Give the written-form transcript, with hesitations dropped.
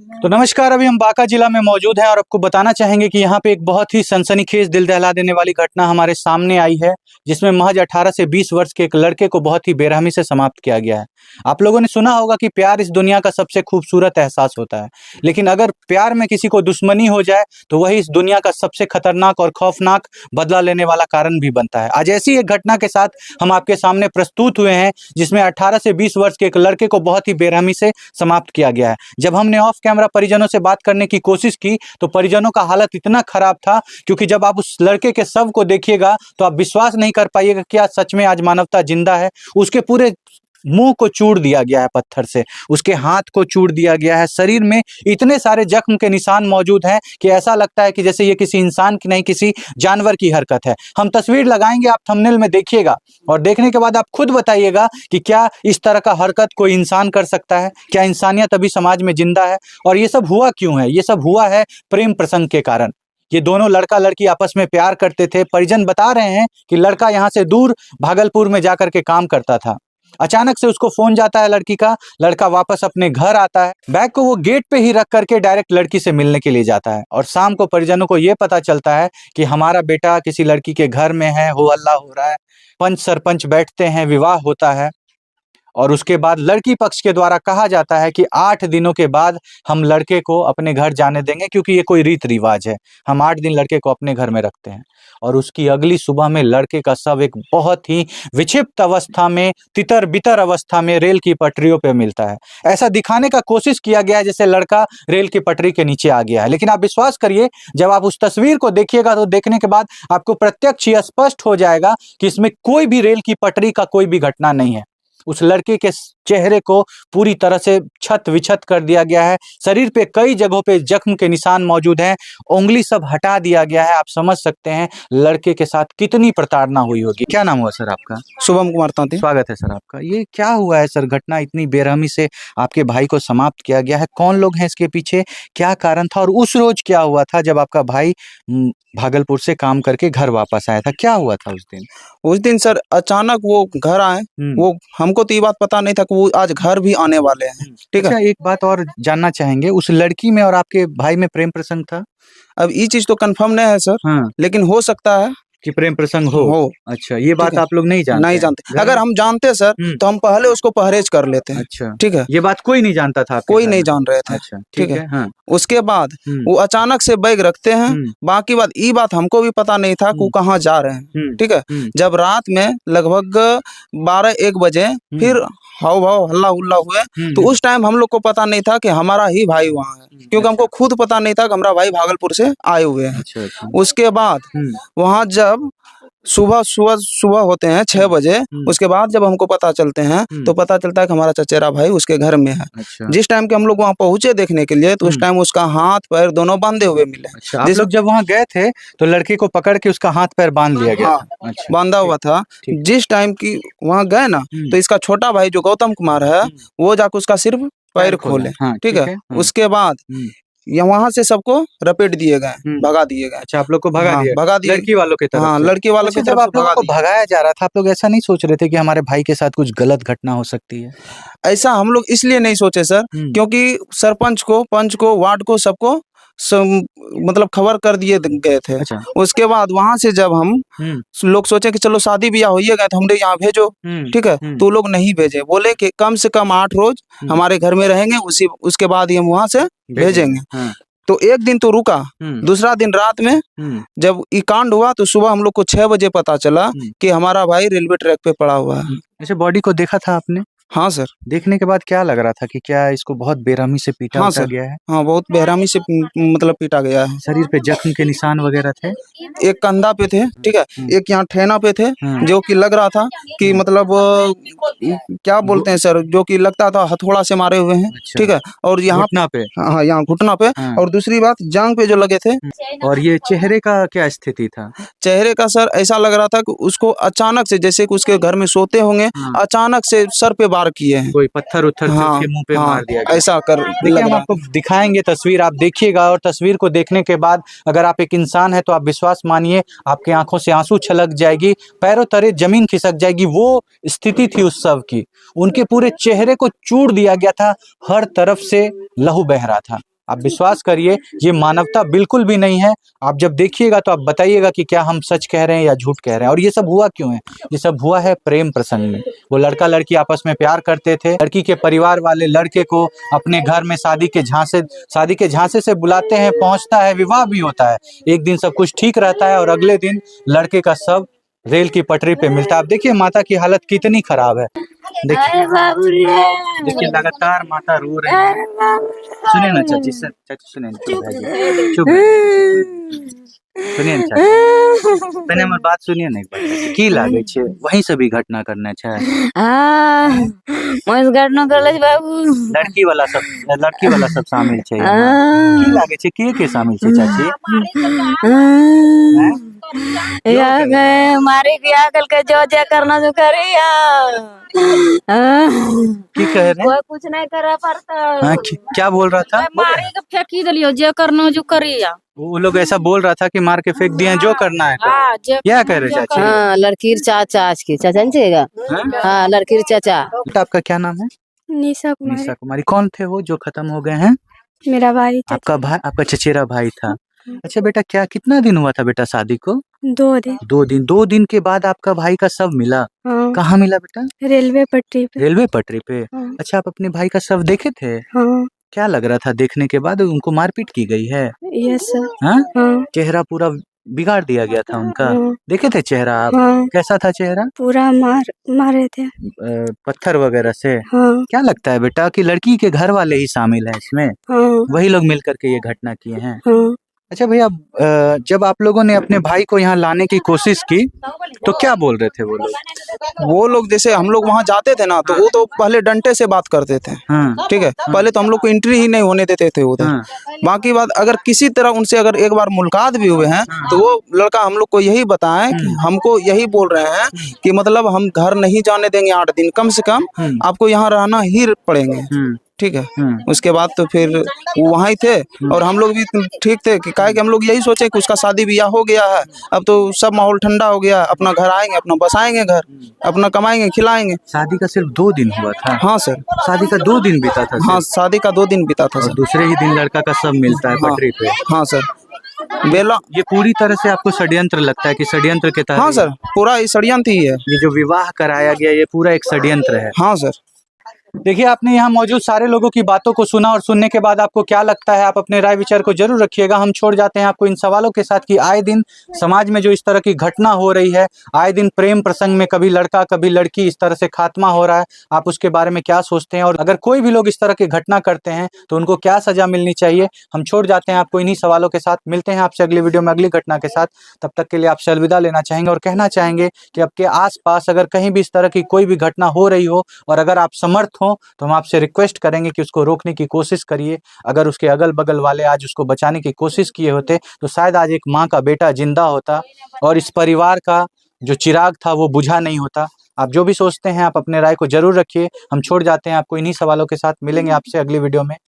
तो नमस्कार, अभी हम बांका जिला में मौजूद हैं और आपको बताना चाहेंगे कि यहाँ पे एक बहुत ही सनसनीखेज दिल दहला देने वाली घटना हमारे सामने आई है, जिसमें महज 18 से 20 वर्ष के एक लड़के को बहुत ही बेरहमी से समाप्त किया गया है। आप लोगों ने सुना होगा कि प्यार इस दुनिया का सबसे खूबसूरत एहसास होता है, लेकिन अगर प्यार में किसी को दुश्मनी हो जाए तो वही इस दुनिया का सबसे खतरनाक और खौफनाक बदला लेने वाला कारण भी बनता है। आज ऐसी एक घटना के साथ हम आपके सामने प्रस्तुत हुए हैं, जिसमें 18 से 20 वर्ष के एक लड़के को बहुत ही बेरहमी से समाप्त किया गया है। जब हमने ऑफ कैमरा परिजनों से बात करने की कोशिश की तो परिजनों का हालत इतना खराब था, क्योंकि जब आप उस लड़के के शव को देखिएगा तो आप विश्वास नहीं कर पाइएगा कि आज सच में आज मानवता जिंदा है। उसके पूरे मुंह को चूड़ दिया गया है पत्थर से, उसके हाथ को चूड़ दिया गया है, शरीर में इतने सारे जख्म के निशान मौजूद हैं कि ऐसा लगता है कि जैसे ये किसी इंसान की नहीं, किसी जानवर की हरकत है। हम तस्वीर लगाएंगे, आप थंबनेल में देखिएगा और देखने के बाद आप खुद बताइएगा कि क्या इस तरह का हरकत कोई इंसान कर सकता है, क्या इंसानियत अभी समाज में जिंदा है, और ये सब हुआ क्यों है? ये सब हुआ है प्रेम प्रसंग के कारण। ये दोनों लड़का लड़की आपस में प्यार करते थे। परिजन बता रहे हैं कि लड़का यहाँ से दूर भागलपुर में जाकर के काम करता था। अचानक से उसको फोन जाता है लड़की का, लड़का वापस अपने घर आता है, बैग को वो गेट पे ही रख करके डायरेक्ट लड़की से मिलने के लिए जाता है। और शाम को परिजनों को ये पता चलता है कि हमारा बेटा किसी लड़की के घर में है, हो हल्ला हो रहा है। पंच सरपंच बैठते हैं, विवाह होता है और उसके बाद लड़की पक्ष के द्वारा कहा जाता है कि 8 दिनों के बाद हम लड़के को अपने घर जाने देंगे, क्योंकि ये कोई रीत रिवाज है। हम 8 दिन लड़के को अपने घर में रखते हैं। और उसकी अगली सुबह में लड़के का शव एक बहुत ही विक्षिप्त अवस्था में, तितर बितर अवस्था में रेल की पटरियों पे मिलता है। ऐसा दिखाने का कोशिश किया गया है जैसे लड़का रेल की पटरी के नीचे आ गया है, लेकिन आप विश्वास करिए, जब आप उस तस्वीर को देखिएगा तो देखने के बाद आपको प्रत्यक्ष ही स्पष्ट हो जाएगा कि इसमें कोई भी रेल की पटरी का कोई भी घटना नहीं है। उस लड़के के चेहरे को पूरी तरह से छत विछत कर दिया गया है। शरीर पे कई जगहों पे जख्म के निशान मौजूद हैं, उंगली सब हटा दिया गया है। आप समझ सकते हैं लड़के के साथ कितनी प्रताड़ना हुई होगी। क्या नाम हुआ सर आपका? शुभम कुमार तांती। स्वागत है सर आपका। ये क्या हुआ है सर, घटना इतनी बेरहमी से आपके भाई को समाप्त किया गया है? कौन लोग हैं इसके पीछे, क्या कारण था, और उस रोज क्या हुआ था जब आपका भाई भागलपुर से काम करके घर वापस आया था? क्या हुआ था उस दिन? उस दिन सर अचानक वो घर आए। वो हमको तो ये बात पता नहीं था कि वो आज घर भी आने वाले हैं। ठीक है। अच्छा, एक बात और जानना चाहेंगे, उस लड़की में और आपके भाई में प्रेम प्रसंग था? अब ये चीज तो कंफर्म नहीं है सर। हाँ, लेकिन हो सकता है कि प्रेम प्रसंग हो। अच्छा, ये बात आप लोग नहीं जानते? नहीं जानते। अगर हम जानते सर तो हम पहले उसको परहेज कर लेते हैं। अच्छा, ठीक है। ये बात कोई नहीं जानता था? कोई नहीं जान रहे थे। अच्छा, ठीक है। हाँ। उसके बाद वो अचानक से बैग रखते हैं। बाकी बात ये बात हमको भी पता नहीं था कि वो कहाँ जा रहे हैं। ठीक है। जब रात में लगभग 12-1 बजे फिर हाव भाव हल्ला उल्ला हुए, तो उस टाइम हम लोग को पता नहीं था कि हमारा ही भाई वहाँ है, क्योंकि हमको खुद पता नहीं था कि हमारा भाई भागलपुर से आए हुए हैं। अच्छा। उसके बाद वहाँ जब सुबह होते हैं 6 बजे, उसके बाद जब हमको पता चलते हैं तो पता चलता है कि हमारा चचेरा भाई उसके घर में है। अच्छा। जिस टाइम के हम लोग वहाँ पहुंचे देखने के लिए, तो उस टाइम उसका हाथ पैर दोनों बांधे हुए मिले। अच्छा, आप लोग जब वहाँ गए थे तो लड़के को पकड़ के उसका हाथ पैर बांध लिया गया? हाँ, अच्छा, बांधा हुआ था। जिस टाइम की वहाँ गए ना, तो इसका छोटा भाई जो गौतम कुमार है, वो जाकर उसका सिर्फ पैर खोले। ठीक है। उसके बाद या वहाँ से सबको रपेट दिए गए, भगा दिए गए। अच्छा, आप लोग को भगा दिया लड़की वालों की तरफ? हाँ, लड़की वालों की तरफ। जब आप लोगों को भगाया जा रहा था, आप लोग ऐसा नहीं सोच रहे थे कि हमारे भाई के साथ कुछ गलत घटना हो सकती है? ऐसा हम लोग इसलिए नहीं सोचे सर, क्योंकि सरपंच को, पंच को, वार्ड को, सबको मतलब खबर कर दिए गए थे। अच्छा। उसके बाद वहां से जब हम लोग सोचे कि चलो शादी ब्याह हो गया तो हमने यहाँ भेजो। ठीक है। तो लोग नहीं भेजे, बोले कि कम से कम 8 रोज हमारे घर में रहेंगे, उसके बाद ही हम वहां से भेजेंगे। तो एक दिन तो रुका। दूसरा दिन रात में जब ये कांड हुआ तो सुबह हम लोग को 6 बजे पता चला कि हमारा भाई रेलवे ट्रैक पे पड़ा हुआ है। अच्छा, बॉडी को देखा था आपने? हाँ सर। देखने के बाद क्या लग रहा था कि क्या इसको बहुत बेरहमी से पीटा गया है? हाँ, बहुत बेरहमी से मतलब पीटा गया है। शरीर पे जख्म के निशान वगैरह थे? एक कंधा पे थे। ठीक है। एक यहाँ ठेना पे थे, जो कि लग रहा था कि मतलब क्या बोलते हैं सर, जो कि लगता था हथौड़ा से मारे हुए हैं। ठीक है। और यहाँ घुटना पे? हाँ, यहाँ घुटना पे। और दूसरी बात जांग पे जो लगे थे। और ये चेहरे का क्या स्थिति था? चेहरे का सर ऐसा लग रहा था कि उसको अचानक से, जैसे कि उसके घर में सोते होंगे, अचानक से सर पे किए हैं, कोई पत्थर उत्थर उसके मुंह पे मार दिया गया। ऐसा कर। देखिए, हम आपको दिखाएंगे तस्वीर, आप देखिएगा, और तस्वीर को देखने के बाद अगर आप एक इंसान है तो आप विश्वास मानिए आपके आंखों से आंसू छलक जाएगी, पैरों तले जमीन खिसक जाएगी। वो स्थिति थी उस शव की। उनके पूरे चेहरे को चूड़ दिया गया था, हर तरफ से लहू बह रहा था। आप विश्वास करिए, ये मानवता बिल्कुल भी नहीं है। आप जब देखिएगा तो आप बताइएगा कि क्या हम सच कह रहे हैं या झूठ कह रहे हैं। और ये सब हुआ क्यों है? ये सब हुआ है प्रेम प्रसंग में। वो लड़का लड़की आपस में प्यार करते थे, लड़की के परिवार वाले लड़के को अपने घर में शादी के झांसे से बुलाते हैं, पहुंचता है, विवाह भी होता है। एक दिन सब कुछ ठीक रहता है और अगले दिन लड़के का शव रेल की पटरी पे मिलता है। आप देखिए माता की हालत कितनी खराब है। देखिए लगातार माता रो रही है। सुनिए ना चाची, सुनिए सुनिए ना चाची, पहले हमारी बात सुनिए ना एक बार चाची। की लागे छे वहीं से भी घटना करना छै? मैं घटना कर ले बाबू, लड़की वाला सब शामिल छे। की लागे छे के शामिल छे चाची? मारे बियाह कल के जो करना जो करिया की कह रहे? कोई कुछ नहीं करा पड़ता। हाँ, क्या बोल रहा था? मारे के फेंकी दिलियो, जो करना जो करिया। वो लोग ऐसा बोल रहा था कि मार के फेंक दिए, जो करना है क्या कह रहे चाची? हाँ, लड़की चाचा आज की चाचा नहीं चलेगा। हाँ, लड़की चाचा। बेटा आपका क्या नाम है? निशा कुमारी। निशा कुमारी। कौन थे वो जो खत्म हो गए हैं? मेरा भाई था। आपका भाई, आपका चचेरा भाई था। अच्छा बेटा, क्या कितना दिन हुआ था बेटा शादी को? 2 दिन। 2 दिन के बाद आपका भाई का शव मिला? हाँ। कहाँ मिला बेटा? रेलवे पटरी पे। रेलवे पटरी पे? हाँ। अच्छा, आप अपने भाई का शव देखे थे? हाँ। क्या लग रहा था देखने के बाद? उनको मारपीट की गई है? Yes sir. हाँ? हाँ। चेहरा पूरा बिगाड़ दिया गया था उनका? हाँ। देखे थे चेहरा आप? हाँ। कैसा था चेहरा? पूरा मारे थे। पत्थर वगैरह से? हाँ। क्या लगता है बेटा कि लड़की के घर वाले ही शामिल हैं इसमें? हाँ। वही लोग मिल करके ये घटना किए हैं? हाँ। अच्छा भैया, जब आप लोगों ने अपने भाई को यहाँ लाने की कोशिश की तो क्या बोल रहे थे वो लोग? वो लोग जैसे हम लोग वहाँ जाते थे ना, तो वो तो पहले डंडे से बात करते थे। हाँ। ठीक है, पहले तो हम लोग को एंट्री ही नहीं होने देते थे उधर। हाँ। बाकी बात, अगर किसी तरह उनसे अगर एक बार मुलाकात भी हुए हैं तो वो लड़का हम लोग को यही बताएं कि हमको यही बोल रहे हैं कि मतलब हम घर नहीं जाने देंगे 8 दिन, कम से कम आपको यहाँ रहना ही पड़ेंगे। ठीक है। उसके बाद तो फिर वो वहाँ ही थे और हम लोग भी ठीक थे कि काहे कि हम लोग यही सोचे कि उसका शादी ब्याह हो गया है, अब तो सब माहौल ठंडा हो गया, अपना घर आएंगे, अपना बसाएंगे घर, अपना कमाएंगे, खिलाएंगे। शादी का सिर्फ 2 दिन हुआ था? हाँ सर, शादी का 2 दिन बीता था? हाँ, शादी का 2 दिन बीता था सर। दूसरे ही दिन लड़का का शव मिलता है पटरी पे? हाँ सर। बेला, ये पूरी तरह से आपको षड्यंत्र लगता है कि षड्यंत्र के तहत? हाँ सर, पूरा ये षड्यंत्र ही है। ये जो विवाह कराया गया ये पूरा एक षड्यंत्र है? हाँ सर। देखिए, आपने यहाँ मौजूद सारे लोगों की बातों को सुना और सुनने के बाद आपको क्या लगता है? आप अपने राय विचार को जरूर रखिएगा। हम छोड़ जाते हैं आपको इन सवालों के साथ कि आए दिन समाज में जो इस तरह की घटना हो रही है, आए दिन प्रेम प्रसंग में कभी लड़का कभी लड़की इस तरह से खात्मा हो रहा है, आप उसके बारे में क्या सोचते हैं? और अगर कोई भी लोग इस तरह की घटना करते हैं तो उनको क्या सजा मिलनी चाहिए? हम छोड़ जाते हैं आपको इन्हीं सवालों के साथ। मिलते हैं आपसे अगली वीडियो में अगली घटना के साथ। तब तक के लिए आपसे अलविदा लेना चाहेंगे और कहना चाहेंगे कि आपके आसपास अगर कहीं भी इस तरह की कोई भी घटना हो रही हो और अगर आप समर्थ हो तो हम आपसे रिक्वेस्ट करेंगे कि उसको रोकने की कोशिश करिए। अगर उसके अगल बगल वाले आज उसको बचाने की कोशिश किए होते तो शायद आज एक माँ का बेटा जिंदा होता और इस परिवार का जो चिराग था वो बुझा नहीं होता। आप जो भी सोचते हैं आप अपने राय को जरूर रखिए। हम छोड़ जाते हैं आपको इन्हीं सवालों के साथ। मिलेंगे आपसे अगली वीडियो में।